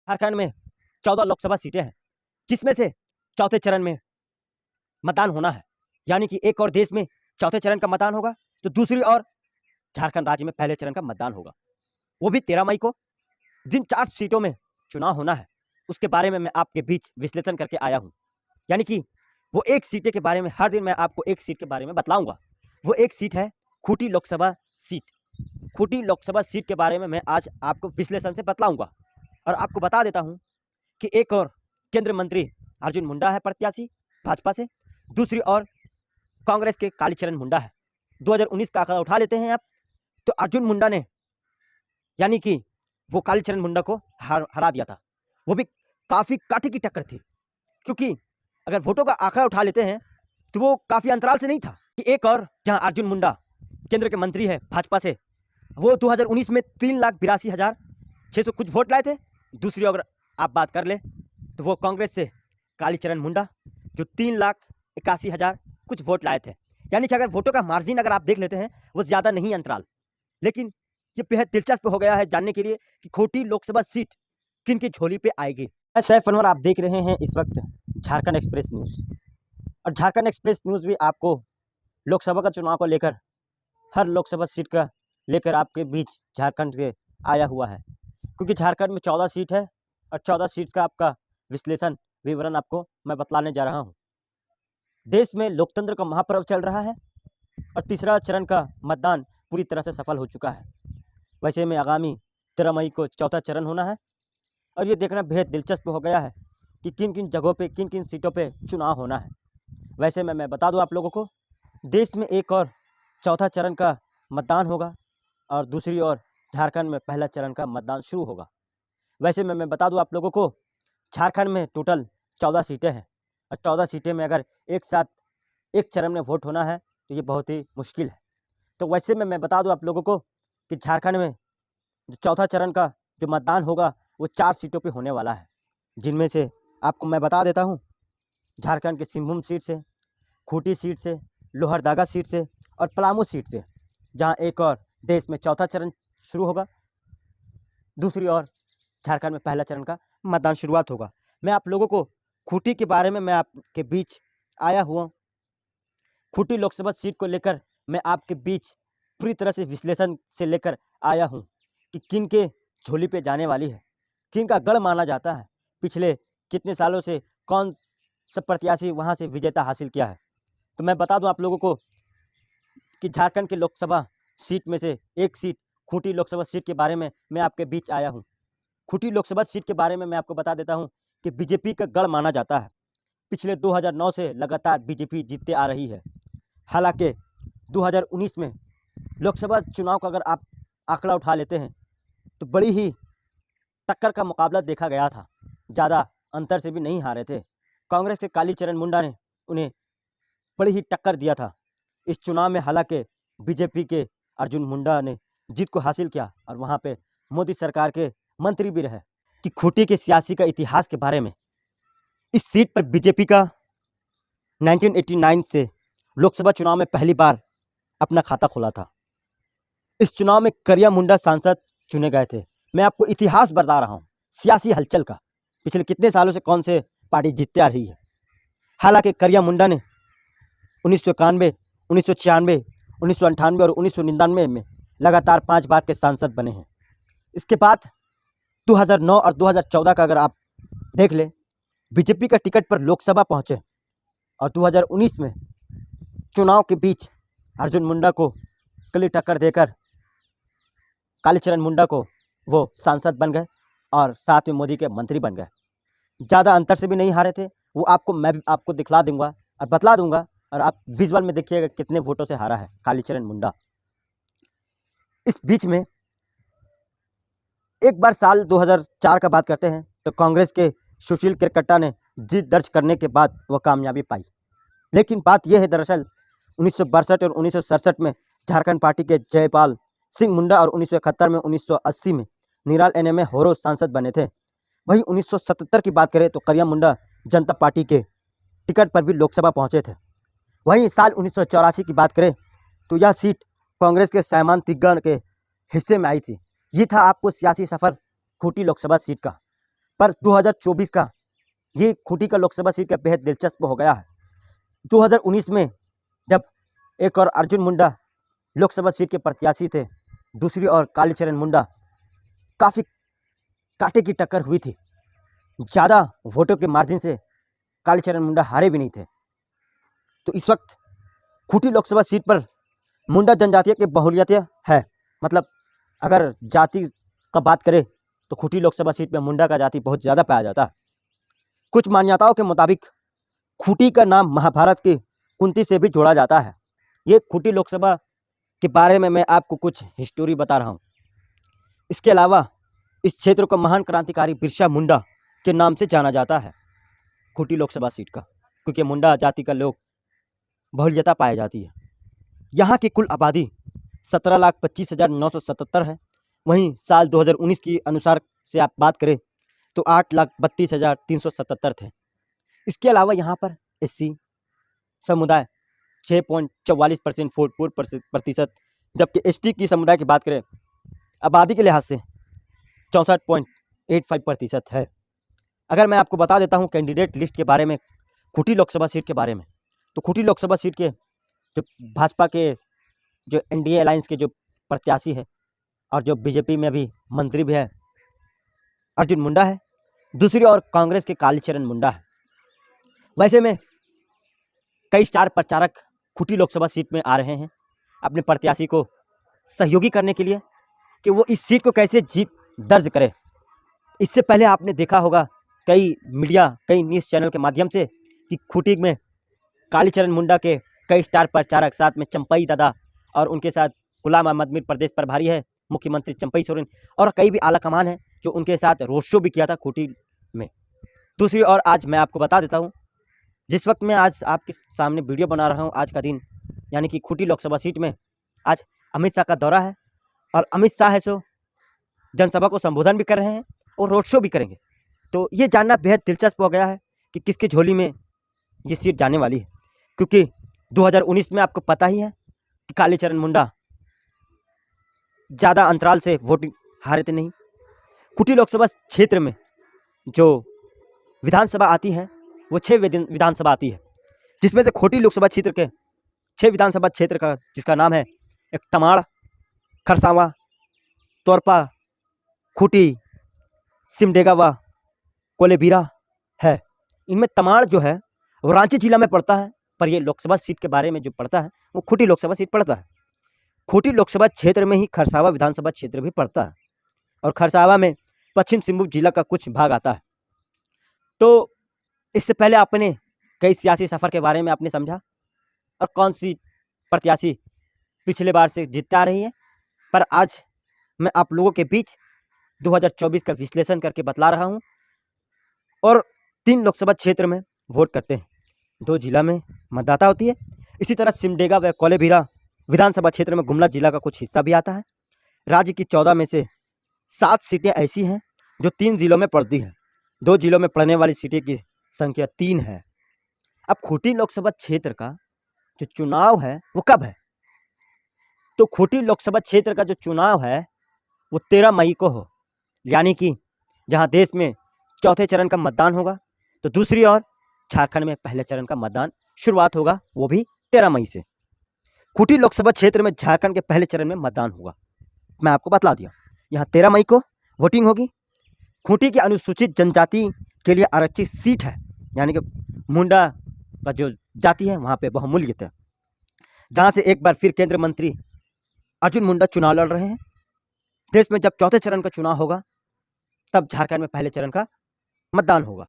झारखंड में 14 लोकसभा सीटें हैं, जिसमें से चौथे चरण में मतदान होना है। यानी कि एक और देश में चौथे चरण का मतदान होगा, तो दूसरी ओर झारखंड राज्य में पहले चरण का मतदान होगा, वो भी 13 मई को। जिन 4 सीटों में चुनाव होना है, उसके बारे में मैं आपके बीच विश्लेषण करके आया हूँ। यानी कि वो एक सीटें के बारे में हर दिन मैं आपको एक सीट के बारे में बतलाऊंगा। वो एक सीट है खूंटी लोकसभा सीट। खूंटी लोकसभा सीट के बारे में मैं आज आपको विश्लेषण से बतलाऊंगा। और आपको बता देता हूं कि एक और केंद्रीय मंत्री अर्जुन मुंडा है प्रत्याशी भाजपा से, दूसरी ओर कांग्रेस के कालीचरण मुंडा है। 2019 का आंकड़ा उठा लेते हैं आप, तो अर्जुन मुंडा ने यानी कि वो कालीचरण मुंडा को हरा दिया था। वो भी काफ़ी काठी की टक्कर थी, क्योंकि अगर वोटों का आंकड़ा उठा लेते हैं तो वो काफ़ी अंतराल से नहीं था कि एक और जहां अर्जुन मुंडा केंद्र के मंत्री है भाजपा से, वो 2019 में 3,82,600 कुछ वोट लाए थे। दूसरी अगर आप बात कर ले तो वो कांग्रेस से कालीचरण मुंडा जो 3,81,000 कुछ वोट लाए थे। यानी कि अगर वोटों का मार्जिन अगर आप देख लेते हैं वो ज़्यादा नहीं अंतराल। लेकिन ये बेहद दिलचस्प हो गया है जानने के लिए कि खूंटी लोकसभा सीट किन की झोली पे आएगी। मैं सैफ अनवर, आप देख रहे हैं इस वक्त झारखंड एक्सप्रेस न्यूज़। और झारखंड एक्सप्रेस न्यूज़ भी आपको लोकसभा का चुनाव को लेकर, हर लोकसभा सीट का लेकर आपके बीच झारखंड से आया हुआ है, क्योंकि झारखंड में 14 सीट है और 14 सीट का आपका विश्लेषण विवरण आपको मैं बतलाने जा रहा हूँ। देश में लोकतंत्र का महापर्व चल रहा है और तीसरा चरण का मतदान पूरी तरह से सफल हो चुका है। वैसे में आगामी 13 मई को चौथा चरण होना है और ये देखना बेहद दिलचस्प हो गया है कि किन किन जगहों पे, किन किन सीटों पे चुनाव होना है। वैसे में मैं बता दूं आप लोगों को, देश में एक और चौथा चरण का मतदान होगा और दूसरी ओर झारखंड में पहला चरण का मतदान शुरू होगा। वैसे में मैं बता दूं आप लोगों को, झारखंड में टोटल 14 सीटें हैं और 14 सीटें में अगर एक साथ एक चरण में वोट होना है तो ये बहुत ही मुश्किल है। तो वैसे में मैं बता दूं आप लोगों को कि झारखंड में जो चौथा चरण का जो मतदान होगा वो 4 सीटों पे होने वाला है, जिनमें से आपको मैं बता देता हूँ, झारखंड के सिंहभूम सीट से, खूंटी सीट से, लोहरदगा सीट से और पलामू सीट से, जहाँ एक और देश में चौथा चरण शुरू होगा, दूसरी ओर झारखंड में पहला चरण का मतदान शुरुआत होगा। मैं आप लोगों को खूंटी के बारे में मैं आपके बीच आया हुआ, खूंटी लोकसभा सीट को लेकर मैं आपके बीच पूरी तरह से विश्लेषण से लेकर आया हूँ कि किन के झोली पे जाने वाली है, किन का गढ़ माना जाता है, पिछले कितने सालों से कौन सा प्रत्याशी वहाँ से विजेता हासिल किया है। तो मैं बता दूं आप लोगों को कि झारखंड के लोकसभा सीट में से एक सीट खूंटी लोकसभा सीट के बारे में मैं आपके बीच आया हूं। खूंटी लोकसभा सीट के बारे में मैं आपको बता देता हूं कि बीजेपी का गढ़ माना जाता है। पिछले 2009 से लगातार बीजेपी जीतते आ रही है। हालांकि 2019 में लोकसभा चुनाव का अगर आप आंकड़ा उठा लेते हैं तो बड़ी ही टक्कर का मुकाबला देखा गया था, ज़्यादा अंतर से भी नहीं हारे थे। कांग्रेस के कालीचरण मुंडा ने उन्हें बड़ी ही टक्कर दिया था इस चुनाव में। हालांकि बीजेपी के अर्जुन मुंडा ने जीत को हासिल किया और वहां पे मोदी सरकार के मंत्री भी रहे। कि खूंटी के सियासी का इतिहास के बारे में, इस सीट पर बीजेपी का 1989 से लोकसभा चुनाव में पहली बार अपना खाता खोला था। इस चुनाव में करिया मुंडा सांसद चुने गए थे। मैं आपको इतिहास बता रहा हूँ सियासी हलचल का, पिछले कितने सालों से कौन से पार्टी जीतते आ रही है। हालांकि करिया मुंडा ने 1991, 1996, 1998 और 1999 में लगातार 5 बार के सांसद बने हैं। इसके बाद 2009 और 2014 का अगर आप देख ले, बीजेपी का टिकट पर लोकसभा पहुंचे और 2019 में चुनाव के बीच अर्जुन मुंडा को कली टक्कर देकर कालीचरण मुंडा को वो सांसद बन गए और साथ में मोदी के मंत्री बन गए। ज़्यादा अंतर से भी नहीं हारे थे। वो आपको मैं भी आपको दिखला दूंगा और बतला दूंगा और आप विजुअल में देखिएगा कितने वोटों से हारा है कालीचरण मुंडा। इस बीच में एक बार साल 2004 का बात करते हैं तो कांग्रेस के सुशील केरकट्टा ने जीत दर्ज करने के बाद वह कामयाबी पाई। लेकिन बात यह है, दरअसल 1962 और 1967 में झारखंड पार्टी के जयपाल सिंह मुंडा और 1971 में 1980 में निराल एनएमए होरो सांसद बने थे। वहीं 1977 की बात करें तो करिया मुंडा जनता पार्टी के टिकट पर भी लोकसभा पहुंचे थे। वहीं साल 1984 की बात करें तो यह सीट कांग्रेस के सैमान तिग्गा के हिस्से में आई थी। ये था आपको सियासी सफ़र खूंटी लोकसभा सीट का। पर 2024 का ये खूंटी का लोकसभा सीट का बेहद दिलचस्प हो गया है। 2019 में जब एक और अर्जुन मुंडा लोकसभा सीट के प्रत्याशी थे, दूसरी ओर कालीचरण मुंडा, काफ़ी कांटे की टक्कर हुई थी। ज़्यादा वोटों के मार्जिन से कालीचरण मुंडा हारे भी नहीं थे। तो इस वक्त खूंटी लोकसभा सीट पर मुंडा जनजातीय की बहुलियत है। मतलब अगर जाति का बात करें तो खूंटी लोकसभा सीट में मुंडा का जाति बहुत ज़्यादा पाया जाता है। कुछ मान्यताओं के मुताबिक खूंटी का नाम महाभारत की कुंती से भी जोड़ा जाता है। ये खूंटी लोकसभा के बारे में मैं आपको कुछ हिस्टोरी बता रहा हूँ। इसके अलावा इस क्षेत्र को महान क्रांतिकारी बिरसा मुंडा के नाम से जाना जाता है, खूंटी लोकसभा सीट का, क्योंकि मुंडा जाति का लोग बहुल्यता पाई जाती है। यहाँ की कुल आबादी 17,25,977 है। वहीं साल 2019 के अनुसार से आप बात करें तो 8,32,377 थे। इसके अलावा यहाँ पर एससी समुदाय 6.44% 44%, जबकि एसटी की समुदाय की बात करें आबादी के लिहाज से 64.85% है। अगर मैं आपको बता देता हूँ कैंडिडेट लिस्ट के बारे में, खूंटी लोकसभा सीट के बारे में, तो खूंटी लोकसभा सीट के जो भाजपा के जो एनडीए अलायंस के जो प्रत्याशी है और जो बीजेपी में भी मंत्री भी है, अर्जुन मुंडा है। दूसरी ओर कांग्रेस के कालीचरण मुंडा है। वैसे में कई स्टार प्रचारक खूंटी लोकसभा सीट में आ रहे हैं अपने प्रत्याशी को सहयोगी करने के लिए कि वो इस सीट को कैसे जीत दर्ज करे। इससे पहले आपने देखा होगा कई मीडिया, कई न्यूज़ चैनल के माध्यम से कि खूंटी में कालीचरण मुंडा के कई स्टार प्रचारक, साथ में चंपई दादा और उनके साथ गुलाम अहमद मीर प्रदेश प्रभारी है, मुख्यमंत्री चंपई सोरेन, और कई भी आला कमान है जो उनके साथ रोड शो भी किया था खूंटी में। दूसरी ओर आज मैं आपको बता देता हूँ, जिस वक्त मैं आज आपके सामने वीडियो बना रहा हूँ, आज का दिन यानी कि खूंटी लोकसभा सीट में आज अमित शाह का दौरा है और अमित शाह है सो जनसभा को संबोधन भी कर रहे हैं और रोड शो भी करेंगे। तो ये जानना बेहद दिलचस्प हो गया है कि किसकी झोली में ये सीट जाने वाली है, क्योंकि 2019 में आपको पता ही है कि कालीचरण मुंडा ज़्यादा अंतराल से वोटिंग हारे थे नहीं। खूंटी लोकसभा क्षेत्र में जो विधानसभा आती है वो 6 विधानसभा आती है, जिसमें से खूंटी लोकसभा क्षेत्र के 6 विधानसभा क्षेत्र का जिसका नाम है एक तमाड़, खरसावां, तोरपा, खूंटी, सिमडेगा व कोलेबिरा है। इनमें तमाड़ जो है वो रांची जिला में पड़ता है, पर ये लोकसभा सीट के बारे में जो पड़ता है वो खूंटी लोकसभा सीट पड़ता है। खूंटी लोकसभा क्षेत्र में ही खरसावां विधानसभा क्षेत्र भी पड़ता है और खरसावां में पश्चिम सिंहभूम जिला का कुछ भाग आता है। तो इससे पहले आपने कई सियासी सफ़र के बारे में आपने समझा और कौन सी प्रत्याशी पिछले बार से जीतता आ रही है, पर आज मैं आप लोगों के बीच 2024 का विश्लेषण करके बतला रहा हूं। और 3 लोकसभा क्षेत्र में वोट करते हैं, 2 जिला में मतदाता होती है। इसी तरह सिमडेगा व कोलेबिरा विधानसभा क्षेत्र में गुमला जिला का कुछ हिस्सा भी आता है। राज्य की 14 में से 7 सीटें ऐसी हैं जो 3 जिलों में पड़ती हैं। 2 जिलों में पड़ने वाली सीटें की संख्या 3 है। अब खूंटी लोकसभा क्षेत्र का जो चुनाव है वो कब है? तो खूंटी लोकसभा क्षेत्र का जो चुनाव है वो 13 मई को हो, यानी कि जहां देश में चौथे चरण का मतदान होगा, तो दूसरी ओर झारखंड में पहले चरण का मतदान शुरुआत होगा, वो भी 13 मई से। खूंटी लोकसभा क्षेत्र में झारखंड के पहले चरण में मतदान होगा, मैं आपको बतला दिया। यहाँ 13 मई को वोटिंग होगी। खूंटी की अनुसूचित जनजाति के लिए आरक्षित सीट है, यानी कि मुंडा का जो जाति है वहाँ पे बहुमूल्यत है, जहाँ से एक बार फिर केंद्रीय मंत्री अर्जुन मुंडा चुनाव लड़ रहे हैं। देश में जब चौथे चरण का चुनाव होगा तब झारखंड में पहले चरण का मतदान होगा।